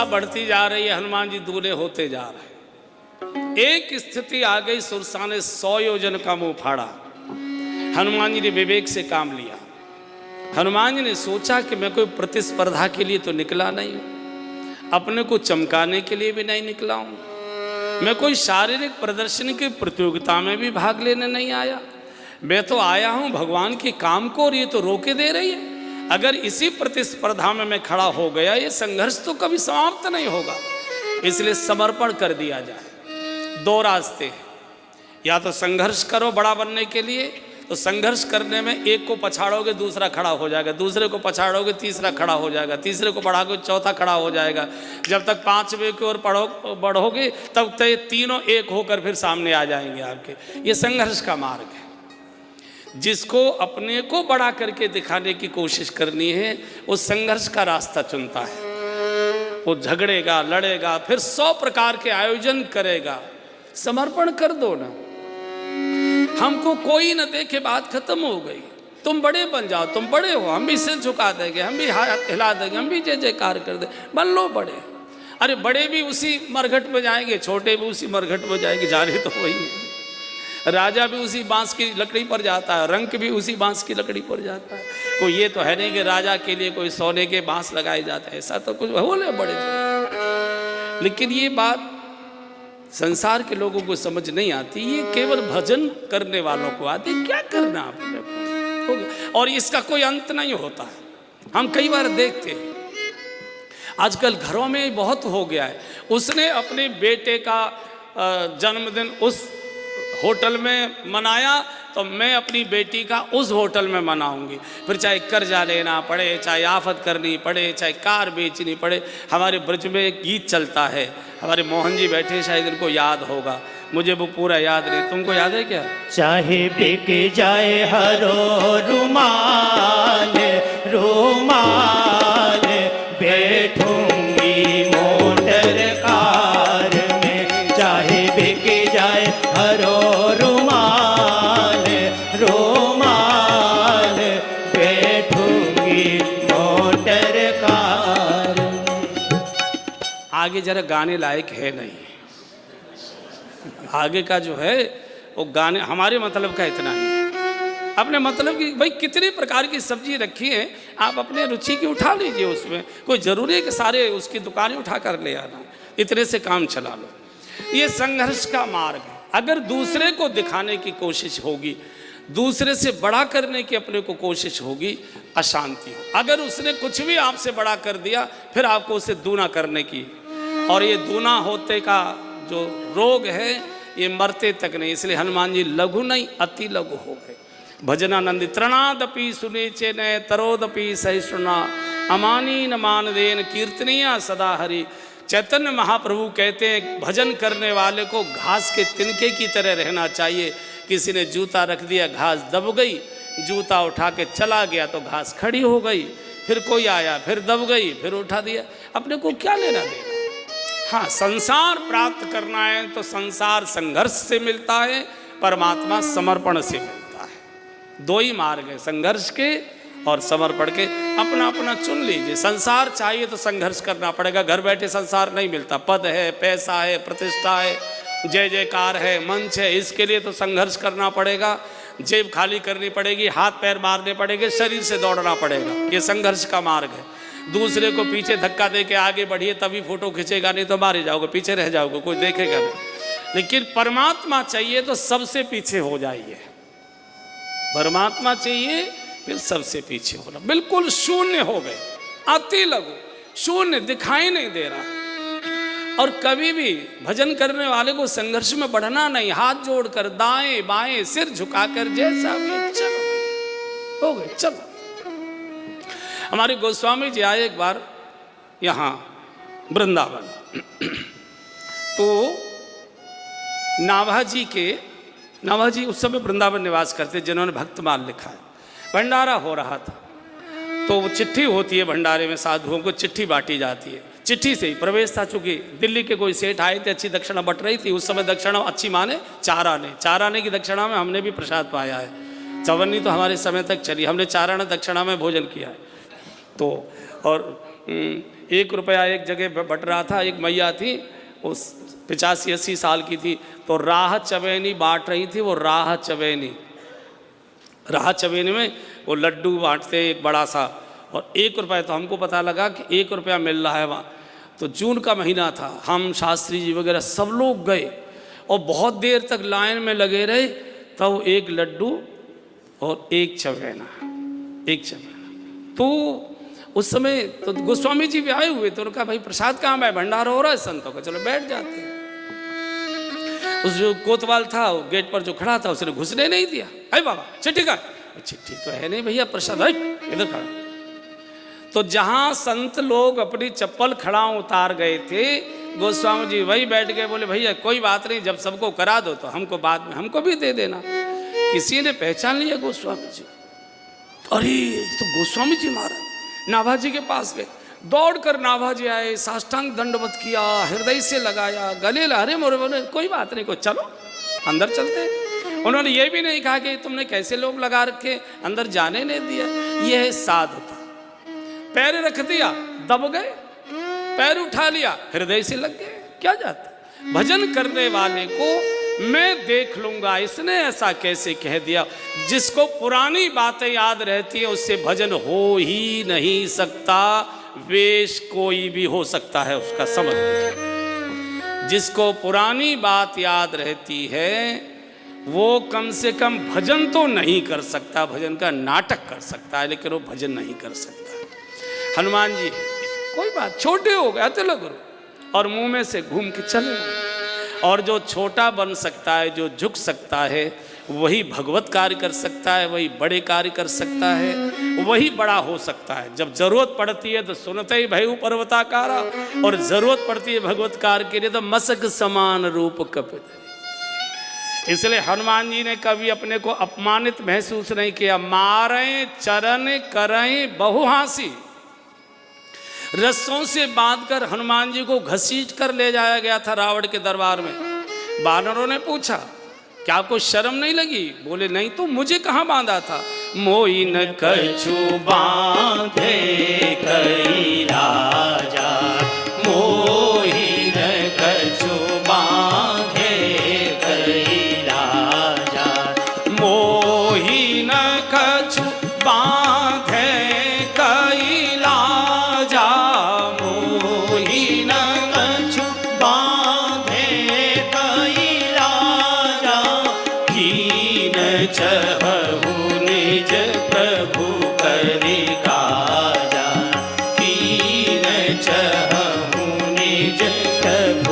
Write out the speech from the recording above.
बढ़ती जा रही है, हनुमान जी दूल्हे होते जा रहे हैं। एक स्थिति आ गई, सुरसा ने 100 योजन का मुंह फाड़ा। हनुमान जी ने विवेक से काम लिया। हनुमान जी ने सोचा कि मैं कोई प्रतिस्पर्धा के लिए तो निकला नहीं हूं, अपने को चमकाने के लिए भी नहीं निकला हूं, मैं कोई शारीरिक प्रदर्शन की प्रतियोगिता में भी भाग लेने नहीं आया। मैं तो आया हूं भगवान के काम को, और ये तो रोके दे रही है। अगर इसी प्रतिस्पर्धा में मैं खड़ा हो गया, ये संघर्ष तो कभी समाप्त नहीं होगा। इसलिए समर्पण कर दिया जाए। 2 रास्ते हैं, या तो संघर्ष करो बड़ा बनने के लिए, तो संघर्ष करने में एक को पछाड़ोगे दूसरा खड़ा हो जाएगा, दूसरे को पछाड़ोगे तीसरा खड़ा हो जाएगा, तीसरे को बढ़ाओगे चौथा खड़ा हो जाएगा। जब तक 5वें की ओर बढ़ोगे तब तक ये तीनों एक होकर फिर सामने आ जाएंगे आपके। ये संघर्ष का मार्ग है। जिसको अपने को बड़ा करके दिखाने की कोशिश करनी है, वो संघर्ष का रास्ता चुनता है। वो झगड़ेगा, लड़ेगा, फिर 100 प्रकार के आयोजन करेगा। समर्पण कर दो ना, हमको कोई न देखे, बात खत्म हो गई। तुम बड़े बन जाओ, तुम बड़े हो, हम भी सिर झुका देंगे, हम भी हाथ हिला देंगे, हम भी जय जयकार कर दे, बन लो बड़े। अरे बड़े भी उसी मरघट में जाएंगे, छोटे भी उसी मरघट में जाएंगे, जाने तो वही है। राजा भी उसी बांस की लकड़ी पर जाता है, रंक भी उसी बांस की लकड़ी पर जाता है। कोई ये तो है नहीं कि राजा के लिए कोई सोने के बांस लगाए जाते हैं, ऐसा तो कुछ हो नहीं बड़े। लेकिन ये बात संसार के लोगों को समझ नहीं आती, ये केवल भजन करने वालों को आती। क्या करना आपने को, और इसका कोई अंत नहीं होता है। हम कई बार देखते हैं, आजकल घरों में बहुत हो गया है। उसने अपने बेटे का जन्मदिन उस होटल में मनाया, तो मैं अपनी बेटी का उस होटल में मनाऊंगी। फिर चाहे कर्जा लेना पड़े, चाहे आफत करनी पड़े, चाहे कार बेचनी पड़े। हमारे ब्रज में एक गीत चलता है, हमारे मोहन जी बैठे, शायद इनको याद होगा, मुझे वो पूरा याद नहीं, तुमको याद है क्या? चाहे बिक जाए हरो रुमाल रुमाल, बैठूंगी मोटर कार में। चाहे बिक जाए हरो रुमाल रुमाल, बैठूंगी मोटर कार में। आगे जरा गाने लायक है नहीं, आगे का जो है वो गाने हमारे मतलब का इतना ही है। अपने मतलब की भाई कितने प्रकार की सब्जी रखी है, आप अपने रुचि की उठा लीजिए। उसमें कोई ज़रूरी है कि सारे उसकी दुकानें उठा कर ले आना, इतने से काम चला लो। ये संघर्ष का मार्ग है। अगर दूसरे को दिखाने की कोशिश होगी, दूसरे से बड़ा करने की अपने को कोशिश होगी, अशांति हो। अगर उसने कुछ भी आपसे बड़ा कर दिया, फिर आपको उसे दूना करने की, और ये दूना होते का जो रोग है ये मरते तक नहीं। इसलिए हनुमान जी लघु नहीं अति लघु हो गए। भजनानंदी तृणादपि सुने चेन तरोदपि सहिष्णुना, अमानी न मानदेन कीर्तनिया सदा हरि। चैतन्य महाप्रभु कहते हैं भजन करने वाले को घास के तिनके की तरह रहना चाहिए। किसी ने जूता रख दिया, घास दब गई, जूता उठा के चला गया तो घास खड़ी हो गई, फिर कोई आया फिर दब गई, फिर उठा दिया, अपने को क्या लेना देना। हाँ, संसार प्राप्त करना है तो संसार संघर्ष से मिलता है, परमात्मा समर्पण से मिलता है। 2 ही मार्ग है, संघर्ष के और समर्पण के। अपना अपना चुन लीजिए। संसार चाहिए तो संघर्ष करना पड़ेगा, घर बैठे संसार नहीं मिलता। पद है, पैसा है, प्रतिष्ठा है, जय जयकार है, मंच है, इसके लिए तो संघर्ष करना पड़ेगा। जेब खाली करनी पड़ेगी, हाथ पैर मारने पड़ेंगे, शरीर से दौड़ना पड़ेगा। ये संघर्ष का मार्ग है। दूसरे को पीछे धक्का दे के आगे बढ़िए तभी फोटो खींचेगा, नहीं तो मारे जाओगे, पीछे रह जाओगे, कोई देखेगा नहीं। लेकिन परमात्मा चाहिए तो सबसे पीछे हो जाइए। परमात्मा चाहिए फिर सबसे पीछे होना। बिल्कुल शून्य हो गए, अति लघु, शून्य, दिखाई नहीं दे रहा। और कभी भी भजन करने वाले को संघर्ष में बढ़ना नहीं, हाथ जोड़कर दाएं बाएं सिर झुकाकर जैसा भी चलो हो गए, चलो। हमारे गोस्वामी जी आए एक बार यहाँ वृंदावन, तो नाभा जी उस समय वृंदावन निवास करते, जिन्होंने भक्तमाल लिखा है। भंडारा हो रहा था, तो वो चिट्ठी होती है भंडारे में, साधुओं को चिट्ठी बांटी जाती है। चिट्ठी से ही प्रवेश था। चूंकि दिल्ली के कोई सेठ आए थे, अच्छी दक्षिणा बट रही थी। उस समय दक्षिणा अच्छी माने 4 आने, 4 आने की दक्षिणा में हमने भी प्रसाद पाया है। चवन्नी तो हमारे समय तक चली, हमने 4 आने दक्षिणा में भोजन किया है। तो और 1 रुपया एक जगह बट रहा था। एक मैया थी, उस 85-80 साल की थी, तो राह चवैनी बांट रही थी। वो राह चवैनी में वो लड्डू बांटते एक बड़ा सा, और 1 रुपया। तो हमको पता लगा कि 1 रुपया मिल रहा है वहाँ। तो जून का महीना था, हम शास्त्री जी वगैरह सब लोग गए और बहुत देर तक लाइन में लगे रहे। तब एक लड्डू और एक चवैना। तो उस समय तो गोस्वामी जी भी आए हुए, तो उन्होंने कहा भाई प्रसाद कहाँ है, भंडारा हो रहा है संतों का, चलो बैठ जाते हैं। उस जो कोतवाल था वो गेट पर जो खड़ा था, उसने घुसने नहीं दिया। अरे बाबा चिट्ठी का, चिट्ठी तो है नहीं भैया, प्रसाद है इधर खड़ा। तो जहां संत लोग अपनी चप्पल खड़ा उतार गए थे, गोस्वामी जी वही बैठ गए। बोले भैया कोई बात नहीं, जब सबको करा दो तो हमको बाद में हमको भी दे देना। किसी ने पहचान लिया गोस्वामी जी, अरे तो गोस्वामी जी महाराज नाभाजी के पास गए। दौड़कर नाभाजी आए, साष्टांग दंडवत किया, हृदय से लगाया, गले लहरे मोरे। बोले कोई बात नहीं, को चलो अंदर चलते। उन्होंने ये भी नहीं कहा कि तुमने कैसे लोग लगा रखे, अंदर जाने नहीं दिया। यह है साधुता। पैर रख दिया, दब गए, पैर उठा लिया, हृदय से लग गए, क्या जाता। भजन करने वाले को मैं देख लूंगा, इसने ऐसा कैसे कह दिया। जिसको पुरानी बातें याद रहती है उससे भजन हो ही नहीं सकता। वेश कोई भी हो सकता है उसका, समझ लीजिए। जिसको पुरानी बात याद रहती है वो कम से कम भजन तो नहीं कर सकता, भजन का नाटक कर सकता है, लेकिन वो भजन नहीं कर सकता। हनुमान जी कोई बात, छोटे हो गए अतल गुरु, और मुंह में से घूम के चले। और जो छोटा बन सकता है, जो झुक सकता है, वही भगवत कार्य कर सकता है, वही बड़े कार्य कर सकता है, वही बड़ा हो सकता है। जब जरूरत पड़ती है तो सुनते ही भयउ पर्वताकारा, और जरूरत पड़ती है भगवत कार्य के लिए तो मसक समान रूप कपित। इसलिए हनुमान जी ने कभी अपने को अपमानित महसूस नहीं किया। मारें चरण करें बहुहासी, रस्सों से बांधकर हनुमान जी को घसीट कर ले जाया गया था रावण के दरबार में। बानरों ने पूछा क्या आपको शर्म नहीं लगी? बोले नहीं, तो मुझे कहाँ बांधा था। मोई न कछु बांधे कई राजा, मोहि न कछु बांधे कई राजा, मोही न कछु बांधे कई लाजा, मोहि न कछु बांधे कई राजा, कीन चहु निज प्रभु करि काजा, कीन चहु निज प्रभु